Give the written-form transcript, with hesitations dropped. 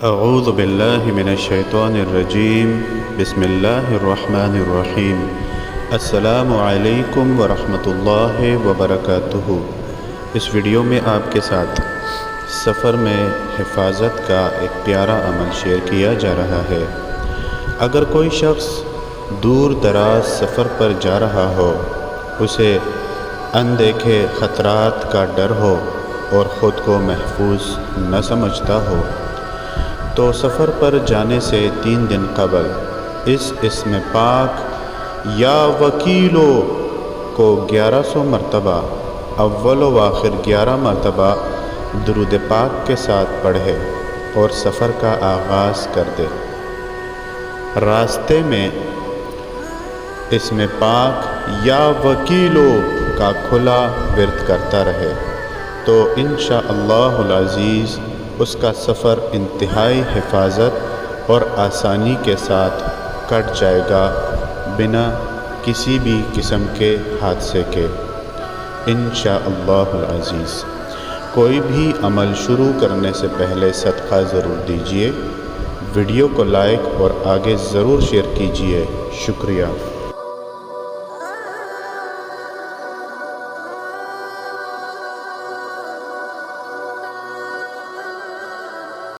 اعوذ باللہ من الشیطان الرجیم بسم اللہ الرحمن الرحیم السلام علیکم ورحمۃ اللہ وبرکاتہ۔ اس ویڈیو میں آپ کے ساتھ سفر میں حفاظت کا ایک پیارا عمل شیئر کیا جا رہا ہے۔ اگر کوئی شخص دور دراز سفر پر جا رہا ہو، اسے اندیکھے خطرات کا ڈر ہو اور خود کو محفوظ نہ سمجھتا ہو، تو سفر پر جانے سے 3 دن قبل اس اسم پاک یا وکیلو کو 1100 مرتبہ اول و آخر 11 مرتبہ درود پاک کے ساتھ پڑھے اور سفر کا آغاز کر دے۔ راستے میں اسم پاک یا وکیلو کا کھلا ورد کرتا رہے تو انشاءاللہ العزیز اس کا سفر انتہائی حفاظت اور آسانی کے ساتھ کٹ جائے گا، بنا کسی بھی قسم کے حادثے کے انشاءاللہ العزیز۔ کوئی بھی عمل شروع کرنے سے پہلے صدقہ ضرور دیجیے، ویڈیو کو لائک اور آگے ضرور شیئر کیجیے۔ شکریہ۔